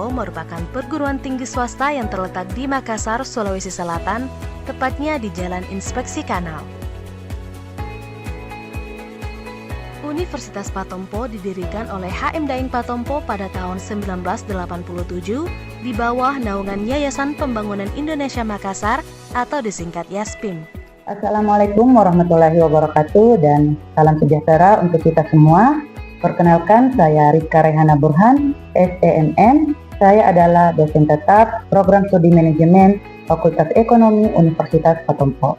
Patompo merupakan perguruan tinggi swasta yang terletak di Makassar, Sulawesi Selatan, tepatnya di Jalan Inspeksi Kanal. Universitas Patompo didirikan oleh HM Daeng Patompo pada tahun 1987 di bawah naungan Yayasan Pembangunan Indonesia Makassar atau disingkat YASPIM. Assalamualaikum warahmatullahi wabarakatuh dan salam sejahtera untuk kita semua. Perkenalkan, saya Rizka Rehana Burhan, SEMN. Saya adalah dosen tetap Program Studi Manajemen Fakultas Ekonomi Universitas Patompo.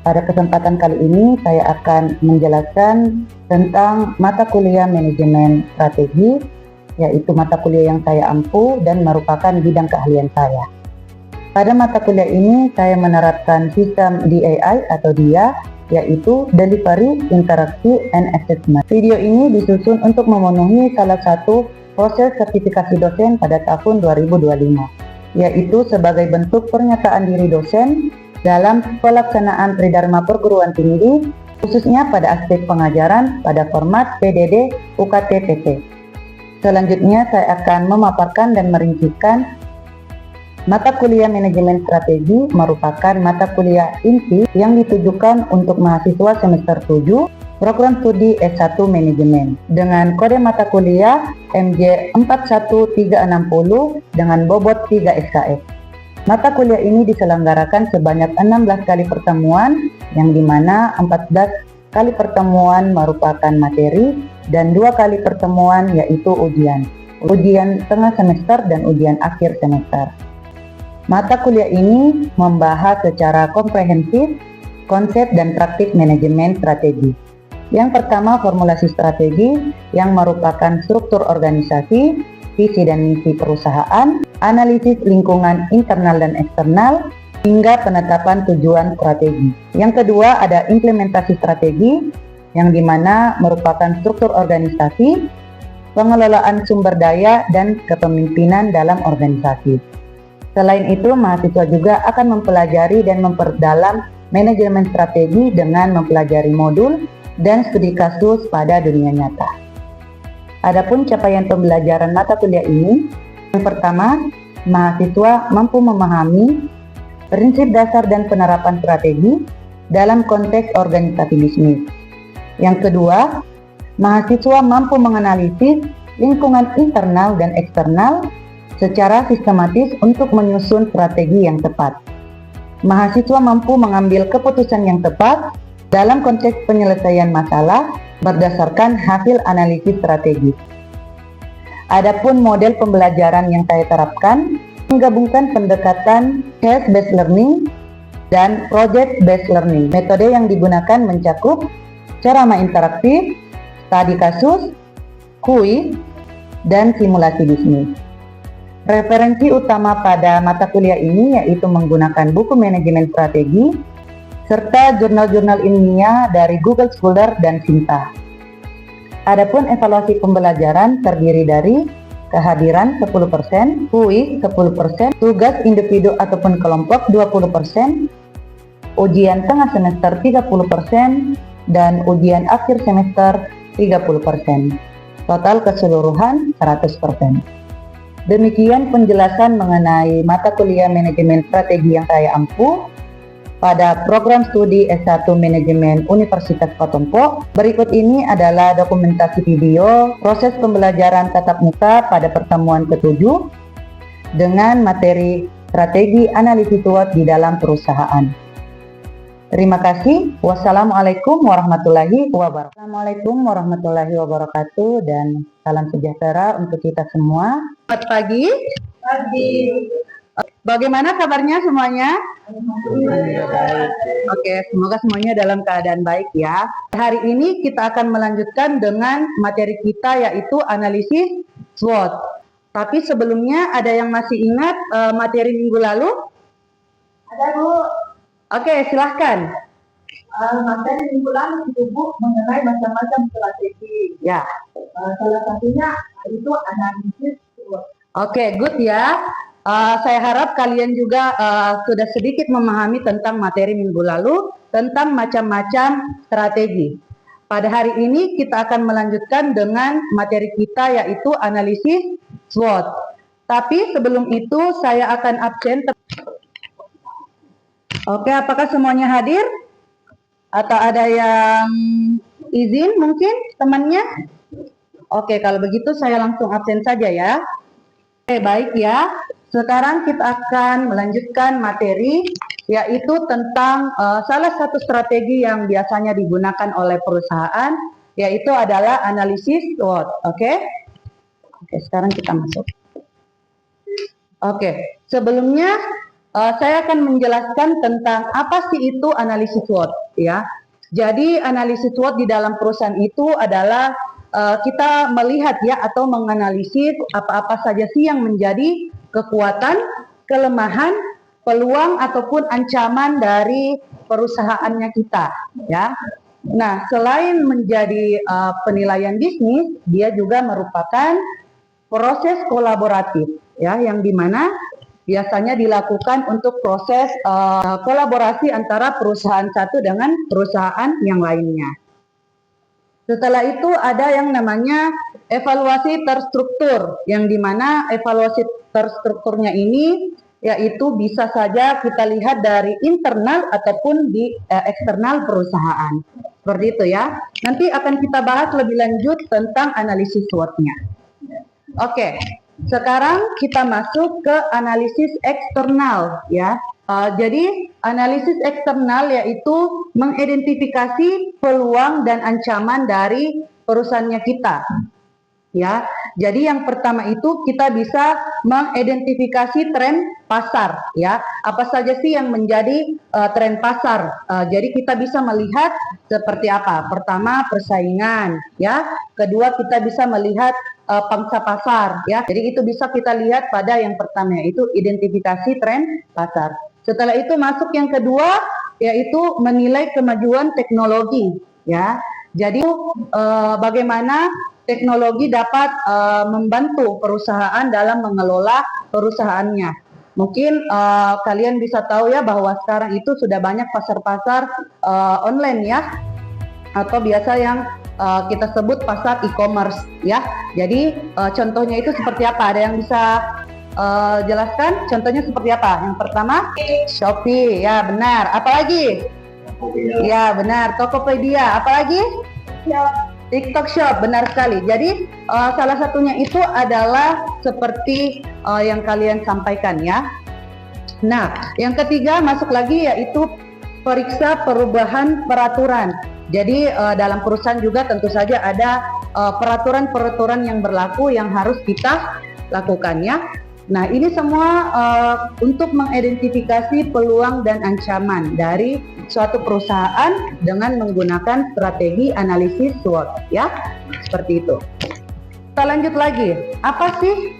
Pada kesempatan kali ini saya akan menjelaskan tentang mata kuliah manajemen strategi, yaitu mata kuliah yang saya ampu dan merupakan bidang keahlian saya. Pada mata kuliah ini saya menerapkan sistem DAI atau DIA, yaitu Delivery, Interaksi, and Assessment. Video ini disusun untuk memenuhi salah satu proses sertifikasi dosen pada tahun 2025, yaitu sebagai bentuk pernyataan diri dosen dalam pelaksanaan tridharma perguruan tinggi, khususnya pada aspek pengajaran pada format PDD UKT-PT. Selanjutnya saya akan memaparkan dan merincikan mata kuliah manajemen strategi merupakan mata kuliah inti yang ditujukan untuk mahasiswa semester 7 program studi S1 manajemen dengan kode mata kuliah MJ 41360 dengan bobot 3 SKS. Mata kuliah ini diselenggarakan sebanyak 16 kali pertemuan, yang dimana 14 kali pertemuan merupakan materi dan 2 kali pertemuan yaitu ujian tengah semester dan ujian akhir semester. Mata kuliah ini membahas secara komprehensif konsep dan praktik manajemen strategi. Yang pertama, formulasi strategi yang merupakan struktur organisasi, visi dan misi perusahaan, analisis lingkungan internal dan eksternal, hingga penetapan tujuan strategi. Yang kedua, ada implementasi strategi yang dimana merupakan struktur organisasi, pengelolaan sumber daya, dan kepemimpinan dalam organisasi. Selain itu, mahasiswa juga akan mempelajari dan memperdalam manajemen strategi dengan mempelajari modul dan studi kasus pada dunia nyata. Adapun capaian pembelajaran mata kuliah ini, yang pertama, mahasiswa mampu memahami prinsip dasar dan penerapan strategi dalam konteks organisasi bisnis. Yang kedua, mahasiswa mampu menganalisis lingkungan internal dan eksternal secara sistematis untuk menyusun strategi yang tepat. Mahasiswa mampu mengambil keputusan yang tepat dalam konteks penyelesaian masalah berdasarkan hasil analisis strategi. Adapun model pembelajaran yang saya terapkan menggabungkan pendekatan case-based learning dan project-based learning. Metode yang digunakan mencakup ceramah interaktif, studi kasus, kuis, dan simulasi bisnis. Referensi utama pada mata kuliah ini yaitu menggunakan buku manajemen strategi serta jurnal-jurnal ilmiah dari Google Scholar dan Sinta. Adapun evaluasi pembelajaran terdiri dari kehadiran 10%, kuis 10%, tugas individu ataupun kelompok 20%, ujian tengah semester 30%, dan ujian akhir semester 30%. Total keseluruhan 100%. Demikian penjelasan mengenai mata kuliah manajemen strategi yang saya ampu pada program studi S1 Manajemen Universitas Patompo. Berikut ini adalah dokumentasi video proses pembelajaran tatap muka pada pertemuan ke-7 dengan materi strategi analisis SWOT di dalam perusahaan. Terima kasih. Wassalamualaikum warahmatullahi wabarakatuh. Assalamualaikum warahmatullahi wabarakatuh dan salam sejahtera untuk kita semua. Selamat pagi. Pagi. Bagaimana kabarnya semuanya? Baik. Oke, semoga semuanya dalam keadaan baik ya. Hari ini kita akan melanjutkan dengan materi kita yaitu analisis SWOT. Tapi sebelumnya ada yang masih ingat materi minggu lalu? Ada, Bu. Oke, silahkan. Materi minggu lalu itu, Bu, mengenai macam-macam strategi. Ya. Salah satunya itu analisis SWOT. Oke, good ya. Saya harap kalian juga sudah sedikit memahami tentang materi minggu lalu tentang macam-macam strategi. Pada hari ini kita akan melanjutkan dengan materi kita yaitu analisis SWOT. Tapi sebelum itu saya akan absen. Oke, apakah semuanya hadir? Atau ada yang izin mungkin temannya? Oke, kalau begitu saya langsung absen saja ya. Oke, baik ya. Sekarang kita akan melanjutkan materi, yaitu tentang salah satu strategi yang biasanya digunakan oleh perusahaan, yaitu adalah analisis SWOT. Oke, sekarang kita masuk. Oke, sebelumnya saya akan menjelaskan tentang apa sih itu analisis SWOT ya. Jadi analisis SWOT di dalam perusahaan itu adalah kita melihat ya atau menganalisis apa-apa saja sih yang menjadi kekuatan, kelemahan, peluang ataupun ancaman dari perusahaannya kita ya. Nah, selain menjadi penilaian bisnis, dia juga merupakan proses kolaboratif ya, yang dimana biasanya dilakukan untuk proses kolaborasi antara perusahaan satu dengan perusahaan yang lainnya. Setelah itu ada yang namanya evaluasi terstruktur, yang dimana evaluasi terstrukturnya ini yaitu bisa saja kita lihat dari internal ataupun di eksternal perusahaan. Seperti itu ya. Nanti akan kita bahas lebih lanjut tentang analisis SWOT-nya. Oke, sekarang kita masuk ke analisis eksternal ya. Jadi analisis eksternal yaitu mengidentifikasi peluang dan ancaman dari perusahaannya kita. Ya, jadi yang pertama itu kita bisa mengidentifikasi tren pasar. Ya, apa saja sih yang menjadi tren pasar? Jadi kita bisa melihat seperti apa. Pertama persaingan. Ya, kedua kita bisa melihat pangsa pasar. Ya, jadi itu bisa kita lihat pada yang pertama yaitu identifikasi tren pasar. Setelah itu masuk yang kedua yaitu menilai kemajuan teknologi ya. Jadi bagaimana teknologi dapat membantu perusahaan dalam mengelola perusahaannya. Mungkin kalian bisa tahu ya bahwa sekarang itu sudah banyak pasar-pasar online ya, atau biasa yang kita sebut pasar e-commerce ya. Jadi contohnya itu seperti apa? Ada yang bisa jelaskan contohnya seperti apa? Yang pertama Shopee, ya benar. Apalagi? Ya benar. Tokopedia. Apalagi? TikTok Shop, benar sekali. Jadi salah satunya itu adalah seperti yang kalian sampaikan ya. Nah, yang ketiga masuk lagi yaitu periksa perubahan peraturan. Jadi dalam perusahaan juga tentu saja ada peraturan-peraturan yang berlaku yang harus kita lakukan ya. Nah, ini semua untuk mengidentifikasi peluang dan ancaman dari suatu perusahaan dengan menggunakan strategi analisis SWOT ya. Seperti itu. Kita lanjut lagi. Apa sih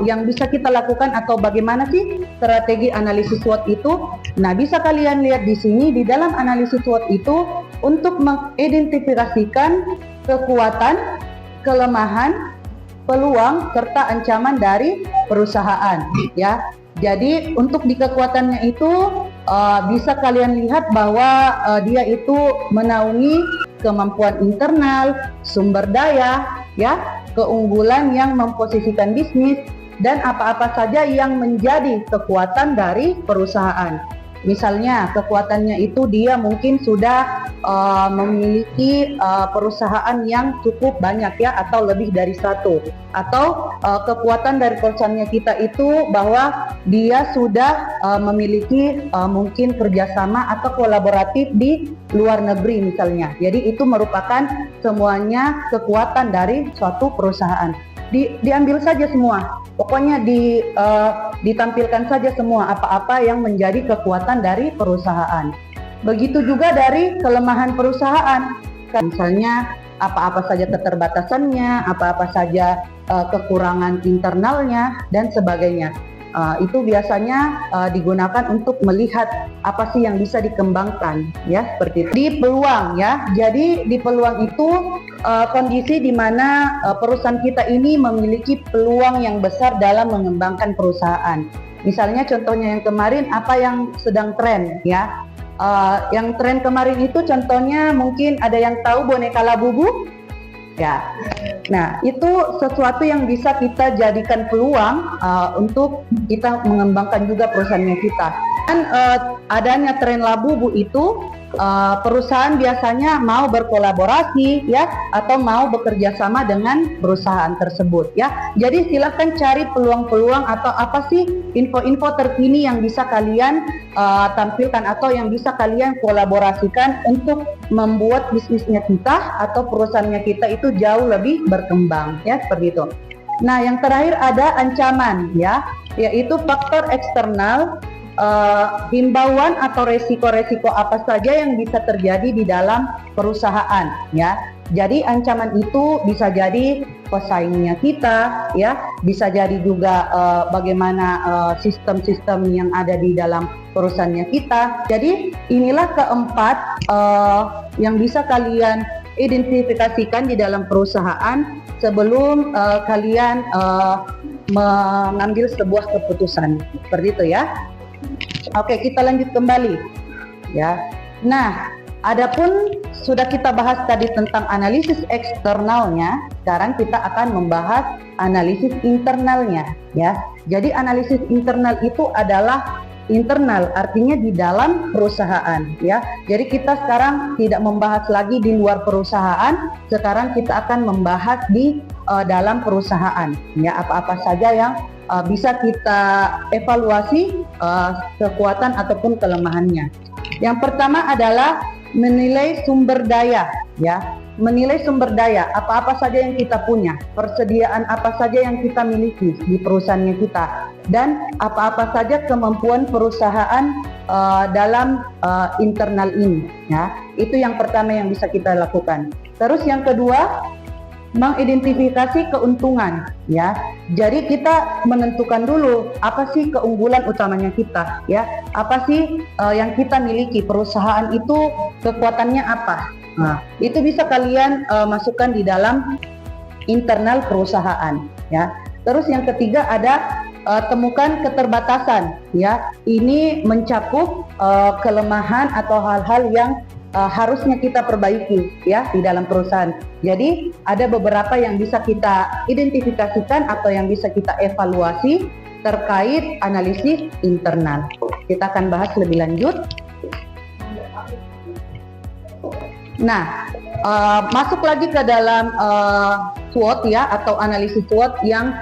yang bisa kita lakukan atau bagaimana sih strategi analisis SWOT itu? Nah, bisa kalian lihat di sini di dalam analisis SWOT itu untuk mengidentifikasikan kekuatan, kelemahan, peluang serta ancaman dari perusahaan ya. Jadi untuk di kekuatannya itu bisa kalian lihat bahwa dia itu menaungi kemampuan internal, sumber daya ya, keunggulan yang memposisikan bisnis dan apa-apa saja yang menjadi kekuatan dari perusahaan. Misalnya kekuatannya itu dia mungkin sudah memiliki perusahaan yang cukup banyak ya, atau lebih dari satu. Atau kekuatan dari perusahaannya kita itu bahwa dia sudah memiliki mungkin kerjasama atau kolaboratif di luar negeri misalnya. Jadi itu merupakan semuanya kekuatan dari suatu perusahaan. Diambil saja semua. Pokoknya ditampilkan saja semua apa-apa yang menjadi kekuatan dari perusahaan. Begitu juga dari kelemahan perusahaan. Misalnya apa-apa saja keterbatasannya, apa-apa saja kekurangan internalnya dan sebagainya. Itu biasanya digunakan untuk melihat apa sih yang bisa dikembangkan ya, seperti itu. Di peluang ya. Jadi di peluang itu kondisi di mana perusahaan kita ini memiliki peluang yang besar dalam mengembangkan perusahaan. Misalnya contohnya yang kemarin apa yang sedang tren ya. Yang tren kemarin itu contohnya mungkin ada yang tahu boneka Labubu? Ya. Nah, itu sesuatu yang bisa kita jadikan peluang untuk kita mengembangkan juga perusahaannya kita. Dan adanya tren labubu itu perusahaan biasanya mau berkolaborasi ya atau mau bekerja sama dengan perusahaan tersebut ya. Jadi silakan cari peluang-peluang atau apa sih info-info terkini yang bisa kalian tampilkan atau yang bisa kalian kolaborasikan untuk membuat bisnisnya kita atau perusahaannya kita itu jauh lebih berkembang ya, seperti itu. Nah, yang terakhir ada ancaman ya, yaitu faktor eksternal, himbauan atau resiko-resiko apa saja yang bisa terjadi di dalam perusahaan ya. Jadi ancaman itu bisa jadi pesaingnya kita ya, bisa jadi juga bagaimana sistem-sistem yang ada di dalam perusahaannya kita. Jadi inilah keempat yang bisa kalian identifikasikan di dalam perusahaan sebelum kalian mengambil sebuah keputusan. Seperti itu ya. Oke, kita lanjut kembali ya. Nah, adapun sudah kita bahas tadi tentang analisis eksternalnya, sekarang kita akan membahas analisis internalnya ya. Jadi analisis internal itu adalah internal, artinya di dalam perusahaan ya. Jadi kita sekarang tidak membahas lagi di luar perusahaan, sekarang kita akan membahas di dalam perusahaan ya, apa-apa saja yang bisa kita evaluasi kekuatan ataupun kelemahannya. Yang pertama adalah menilai sumber daya ya. Menilai sumber daya, apa-apa saja yang kita punya, persediaan apa saja yang kita miliki di perusahaannya kita, dan apa-apa saja kemampuan perusahaan dalam internal ini ya. Itu yang pertama yang bisa kita lakukan. Terus yang kedua, mengidentifikasi keuntungan ya. Jadi kita menentukan dulu apa sih keunggulan utamanya kita ya. Apa sih yang kita miliki, perusahaan itu kekuatannya apa. Nah, itu bisa kalian masukkan di dalam internal perusahaan ya. Terus yang ketiga ada temukan keterbatasan ya. Ini mencakup kelemahan atau hal-hal yang harusnya kita perbaiki ya di dalam perusahaan. Jadi ada beberapa yang bisa kita identifikasikan atau yang bisa kita evaluasi terkait analisis internal. Kita akan bahas lebih lanjut. Nah, masuk lagi ke dalam SWOT ya, atau analisis SWOT yang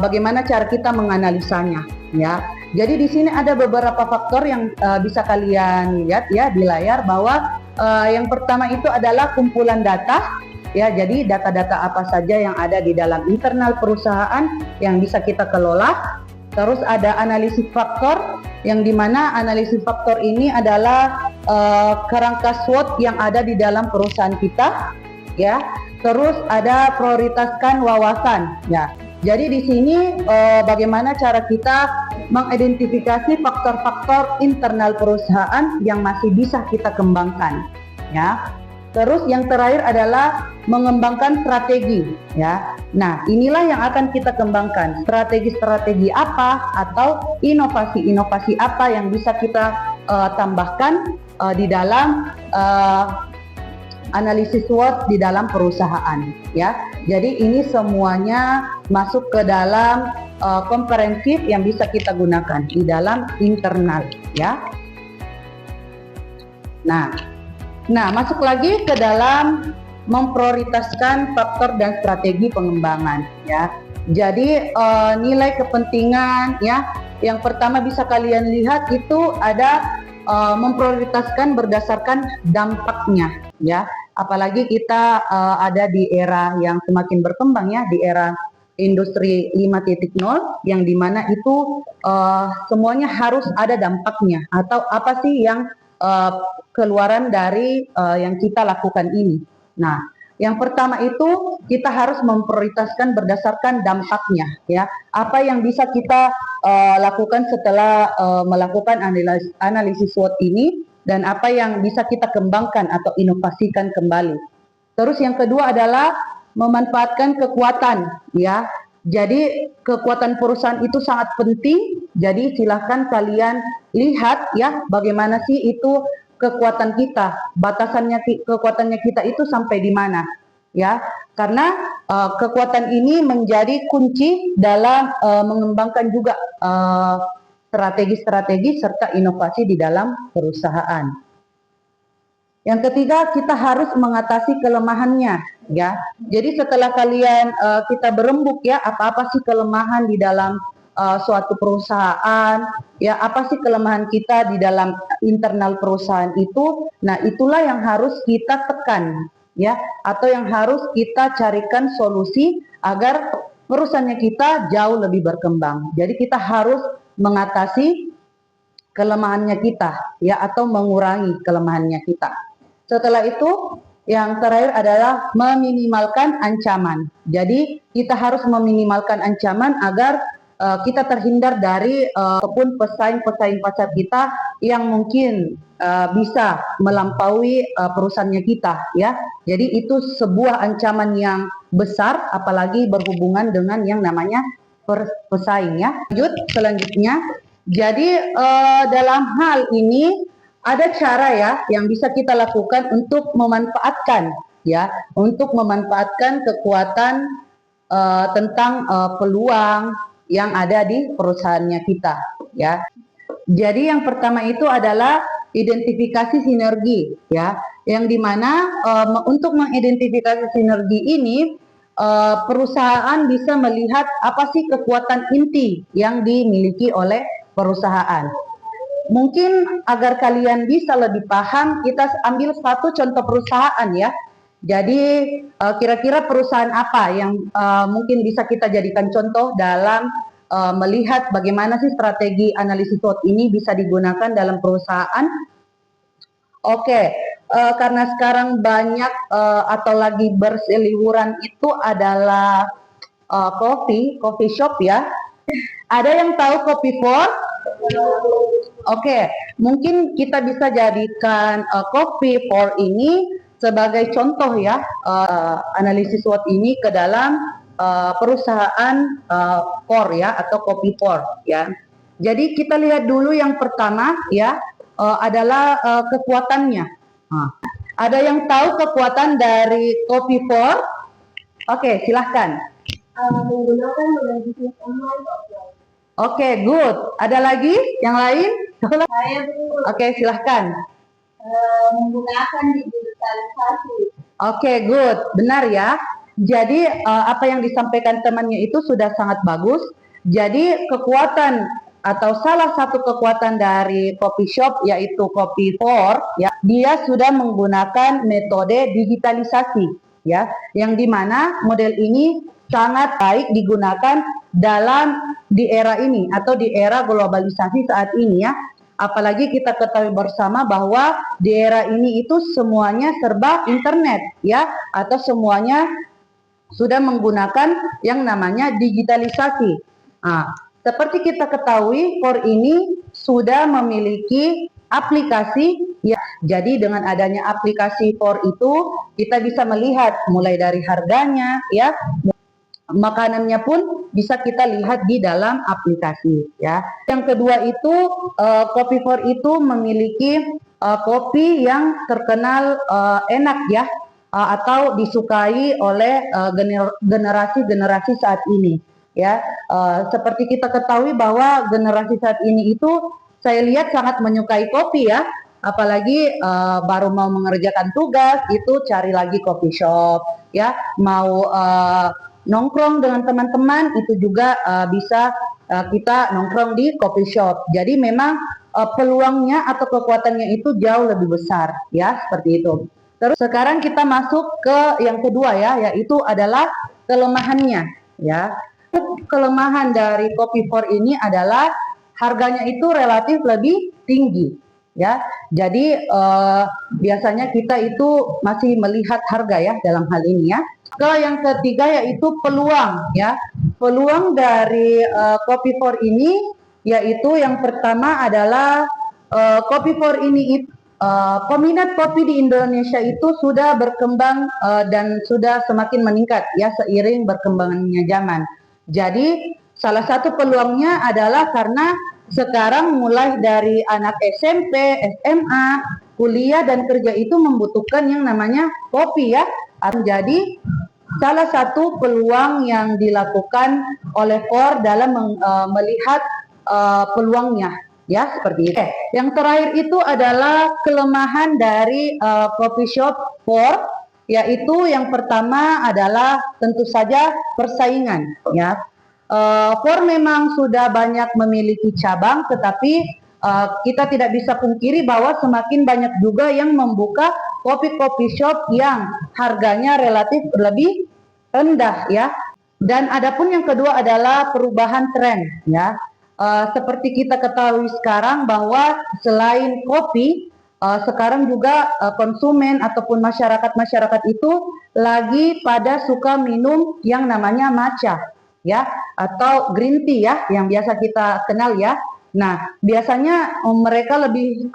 bagaimana cara kita menganalisanya ya. Jadi di sini ada beberapa faktor yang bisa kalian lihat ya di layar, bahwa yang pertama itu adalah kumpulan data ya. Jadi data-data apa saja yang ada di dalam internal perusahaan yang bisa kita kelola. Terus ada analisis faktor, yang dimana analisis faktor ini adalah kerangka SWOT yang ada di dalam perusahaan kita ya. Terus ada prioritaskan wawasan ya. Jadi di sini bagaimana cara kita mengidentifikasi faktor-faktor internal perusahaan yang masih bisa kita kembangkan ya. Terus yang terakhir adalah mengembangkan strategi ya. Nah, inilah yang akan kita kembangkan. Strategi-strategi apa atau inovasi-inovasi apa yang bisa kita tambahkan di dalam analisis SWOT di dalam perusahaan ya. Jadi ini semuanya masuk ke dalam komprehensif yang bisa kita gunakan di dalam internal ya. Nah, masuk lagi ke dalam memprioritaskan faktor dan strategi pengembangan ya. Jadi nilai kepentingan ya. Yang pertama bisa kalian lihat itu ada memprioritaskan berdasarkan dampaknya ya. Apalagi kita ada di era yang semakin berkembang ya, di era industri 5.0 yang dimana itu semuanya harus ada dampaknya, atau apa sih yang keluaran dari yang kita lakukan ini. Nah, yang pertama itu kita harus memprioritaskan berdasarkan dampaknya ya. Apa yang bisa kita lakukan setelah melakukan analisis SWOT ini, dan apa yang bisa kita kembangkan atau inovasikan kembali. Terus yang kedua adalah memanfaatkan kekuatan ya. Jadi kekuatan perusahaan itu sangat penting. Jadi silahkan kalian lihat ya, bagaimana sih itu kekuatan kita, batasannya kekuatannya kita itu sampai di mana ya. Karena kekuatan ini menjadi kunci dalam mengembangkan juga strategi-strategi serta inovasi di dalam perusahaan. Yang ketiga, kita harus mengatasi kelemahannya, ya. Jadi setelah kalian kita berembuk ya, apa-apa sih kelemahan di dalam suatu perusahaan, ya, apa sih kelemahan kita di dalam internal perusahaan itu? Nah, itulah yang harus kita tekan, ya, atau yang harus kita carikan solusi agar perusahaannya kita jauh lebih berkembang. Jadi kita harus mengatasi kelemahannya kita, ya, atau mengurangi kelemahannya kita. Setelah itu, yang terakhir adalah meminimalkan ancaman. Jadi kita harus meminimalkan ancaman agar kita terhindar dari ataupun pesaing-pesaing pasar kita yang mungkin bisa melampaui perusahaannya kita, ya. Jadi itu sebuah ancaman yang besar, apalagi berhubungan dengan yang namanya pesaing, ya. Lanjut selanjutnya. Jadi dalam hal ini ada cara ya yang bisa kita lakukan untuk memanfaatkan, ya, untuk memanfaatkan kekuatan tentang peluang yang ada di perusahaannya kita, ya. Jadi yang pertama itu adalah identifikasi sinergi, ya, yang dimana untuk mengidentifikasi sinergi ini perusahaan bisa melihat apa sih kekuatan inti yang dimiliki oleh perusahaan. Mungkin agar kalian bisa lebih paham, kita ambil satu contoh perusahaan ya. Jadi kira-kira perusahaan apa yang mungkin bisa kita jadikan contoh dalam melihat bagaimana sih strategi analisis SWOT ini bisa digunakan dalam perusahaan. Oke, karena sekarang banyak atau lagi berseliweran itu adalah coffee shop ya. Ada yang tahu Coffee for? Oke, mungkin kita bisa jadikan Coffee for ini sebagai contoh ya, analisis SWOT ini ke dalam perusahaan core ya, atau Coffee for ya. Jadi kita lihat dulu yang pertama ya, adalah kekuatannya. Ada yang tahu kekuatan dari Coffee for? Oke, silahkan. Menggunakan bisnis online. Oke, good. Ada lagi yang lain? Saya Oke, silahkan. menggunakan digitalisasi. Oke, good. Benar ya. Jadi apa yang disampaikan temannya itu sudah sangat bagus. Jadi kekuatan atau salah satu kekuatan dari coffee shop yaitu Coffee for ya, dia sudah menggunakan metode digitalisasi ya, yang dimana model ini sangat baik digunakan di era ini atau di era globalisasi saat ini ya. Apalagi kita ketahui bersama bahwa di era ini itu semuanya serba internet ya, atau semuanya sudah menggunakan yang namanya digitalisasi. Seperti kita ketahui, Core ini sudah memiliki aplikasi ya. Jadi dengan adanya aplikasi Core itu kita bisa melihat mulai dari harganya ya, makanannya pun bisa kita lihat di dalam aplikasi ya. Yang kedua itu Coffee for itu memiliki kopi yang terkenal enak ya, atau disukai oleh generasi-generasi saat ini ya. Seperti kita ketahui bahwa generasi saat ini itu saya lihat sangat menyukai kopi ya. Apalagi baru mau mengerjakan tugas itu cari lagi coffee shop ya, mau nongkrong dengan teman-teman itu juga bisa kita nongkrong di coffee shop. Jadi memang peluangnya atau kekuatannya itu jauh lebih besar ya, seperti itu. Terus sekarang kita masuk ke yang kedua ya, yaitu adalah kelemahannya ya. Kelemahan dari Coffee for ini adalah harganya itu relatif lebih tinggi ya. Jadi biasanya kita itu masih melihat harga ya dalam hal ini ya. Yang ketiga yaitu peluang ya. Peluang dari Coffee for ini yaitu yang pertama adalah Coffee for ini peminat kopi di Indonesia itu sudah berkembang dan sudah semakin meningkat ya seiring berkembangannya zaman. Jadi salah satu peluangnya adalah karena sekarang mulai dari anak SMP, SMA, kuliah dan kerja itu membutuhkan yang namanya kopi ya. Jadi salah satu peluang yang dilakukan oleh KOR dalam melihat peluangnya, ya seperti itu. Yang terakhir itu adalah kelemahan dari coffee shop KOR, yaitu yang pertama adalah tentu saja persaingan, ya. KOR memang sudah banyak memiliki cabang, tetapi kita tidak bisa pungkiri bahwa semakin banyak juga yang membuka kopi shop yang harganya relatif lebih rendah, ya. Dan adapun yang kedua adalah perubahan tren, ya. Seperti kita ketahui sekarang bahwa selain kopi, sekarang juga konsumen ataupun masyarakat itu lagi pada suka minum yang namanya matcha, ya, atau green tea, ya, yang biasa kita kenal, ya. Nah, biasanya mereka lebih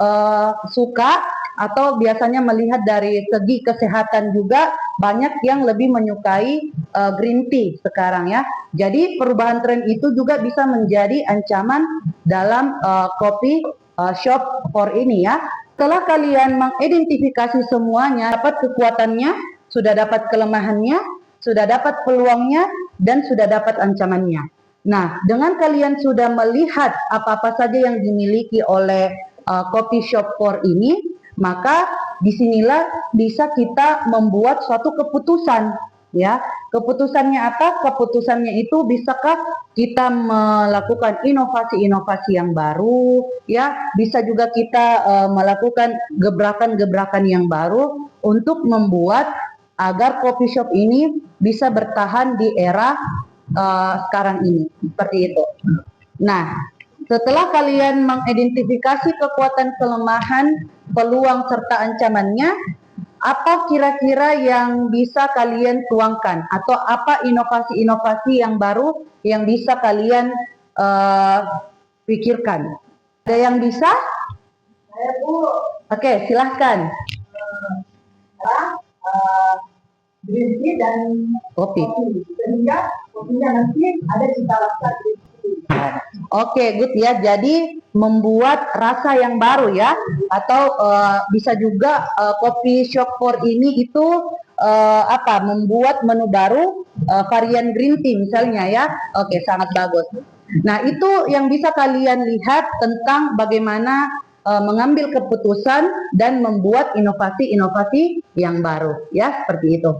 suka atau biasanya melihat dari segi kesehatan juga banyak yang lebih menyukai green tea sekarang, ya. Jadi perubahan tren itu juga bisa menjadi ancaman dalam kopi shop KOR ini, ya. Setelah kalian mengidentifikasi semuanya, dapat kekuatannya, sudah dapat kelemahannya, sudah dapat peluangnya, dan sudah dapat ancamannya. Nah, dengan kalian sudah melihat apa-apa saja yang dimiliki oleh coffee shop KOR ini, maka disinilah bisa kita membuat suatu keputusan, ya. Keputusannya apa? Keputusannya itu bisakah kita melakukan inovasi-inovasi yang baru, ya. Bisa juga kita melakukan gebrakan-gebrakan yang baru untuk membuat agar coffee shop ini bisa bertahan di era sekarang ini, seperti itu. Nah, setelah kalian mengidentifikasi kekuatan, kelemahan, peluang serta ancamannya, apa kira-kira yang bisa kalian tuangkan atau apa inovasi-inovasi yang baru yang bisa kalian pikirkan? Ada yang bisa? Saya, Bu. Oke, silahkan. Green tea dan Kopi. sehingga kopinya nanti ada cita rasa green tea. Oke, good, ya. Jadi membuat rasa yang baru, ya, atau bisa juga coffee shop KOR ini itu membuat menu baru varian green tea misalnya, ya. Oke, sangat bagus. Nah, itu yang bisa kalian lihat tentang bagaimana mengambil keputusan dan membuat inovasi-inovasi yang baru, ya, seperti itu.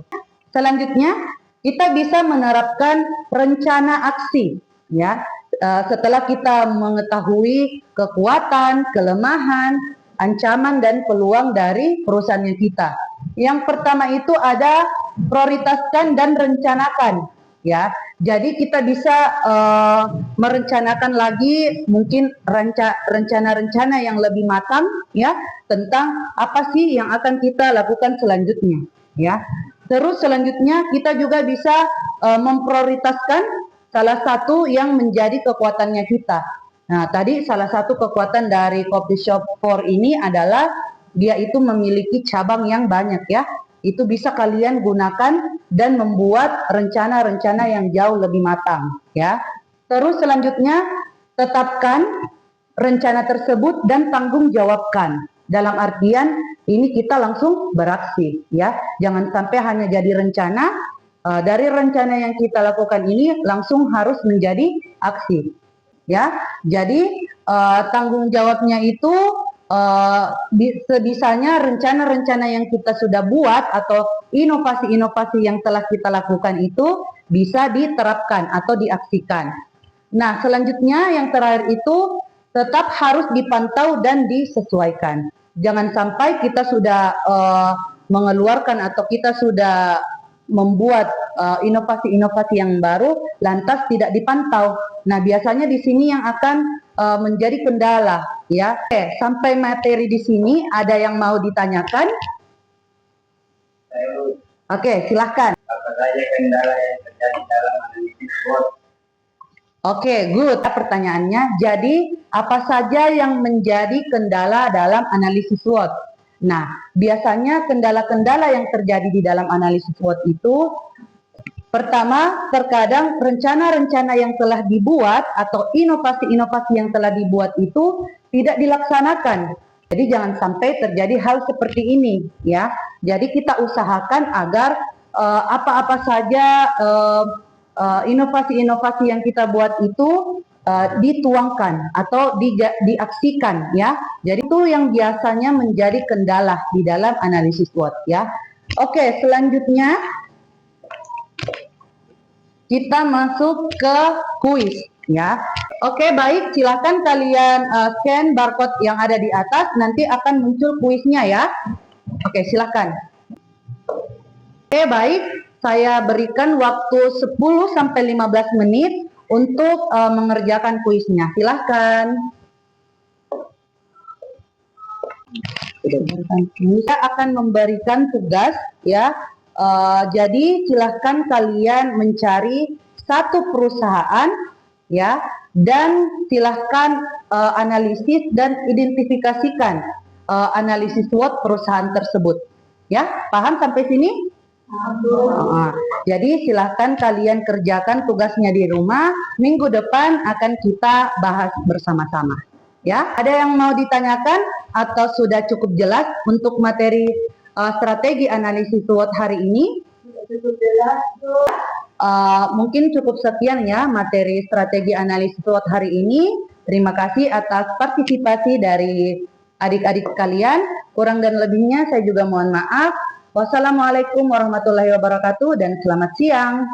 Selanjutnya, kita bisa menerapkan rencana aksi, ya. Setelah kita mengetahui kekuatan, kelemahan, ancaman, dan peluang dari perusahaannya kita. Yang pertama itu ada prioritaskan dan rencanakan, ya. Jadi kita bisa merencanakan lagi mungkin rencana-rencana yang lebih matang, ya, tentang apa sih yang akan kita lakukan selanjutnya, ya. Terus selanjutnya kita juga bisa memprioritaskan salah satu yang menjadi kekuatannya kita. Nah, tadi salah satu kekuatan dari coffee shop KOR ini adalah dia itu memiliki cabang yang banyak, ya. Itu bisa kalian gunakan dan membuat rencana-rencana yang jauh lebih matang, ya. Terus selanjutnya tetapkan rencana tersebut dan tanggung jawabkan. Dalam artian ini kita langsung beraksi, ya. Jangan sampai hanya jadi rencana. Dari rencana yang kita lakukan ini langsung harus menjadi aksi, ya. Jadi tanggung jawabnya itu sebisanya rencana-rencana yang kita sudah buat atau inovasi-inovasi yang telah kita lakukan itu bisa diterapkan atau diaksikan. Nah, selanjutnya yang terakhir itu tetap harus dipantau dan disesuaikan. Jangan sampai kita sudah mengeluarkan atau kita sudah membuat inovasi-inovasi yang baru lantas tidak dipantau. Nah, biasanya di sini yang akan menjadi kendala, ya. Oke, sampai materi di sini ada yang mau ditanyakan? Oke, silahkan. Apa saja kendala yang terjadi dalam analisis SWOT? Oke, good. Pertanyaannya, jadi apa saja yang menjadi kendala dalam analisis SWOT? Nah, biasanya kendala-kendala yang terjadi di dalam analisis SWOT itu, pertama, terkadang rencana-rencana yang telah dibuat atau inovasi-inovasi yang telah dibuat itu tidak dilaksanakan. Jadi jangan sampai terjadi hal seperti ini, ya. Jadi kita usahakan agar apa-apa saja inovasi-inovasi yang kita buat itu dituangkan atau diaksikan ya. Jadi itu yang biasanya menjadi kendala di dalam analisis SWOT ya. Oke, selanjutnya kita masuk ke kuis ya. Oke, baik, silakan kalian scan barcode yang ada di atas, nanti akan muncul kuisnya ya. Oke, silakan. Oke, baik, saya berikan waktu 10 sampai 15 menit untuk mengerjakan kuisnya. Silahkan. Saya akan memberikan tugas ya. Jadi silahkan kalian mencari satu perusahaan ya, dan silahkan analisis dan identifikasikan analisis SWOT perusahaan tersebut. Ya, paham sampai sini? Jadi silahkan kalian kerjakan tugasnya di rumah. Minggu depan akan kita bahas bersama-sama. Ya, ada yang mau ditanyakan atau sudah cukup jelas untuk materi strategi analisis SWOT hari ini? Mungkin cukup sekian ya materi strategi analisis SWOT hari ini. Terima kasih atas partisipasi dari adik-adik kalian. Kurang dan lebihnya saya juga mohon maaf. Wassalamualaikum warahmatullahi wabarakatuh dan selamat siang.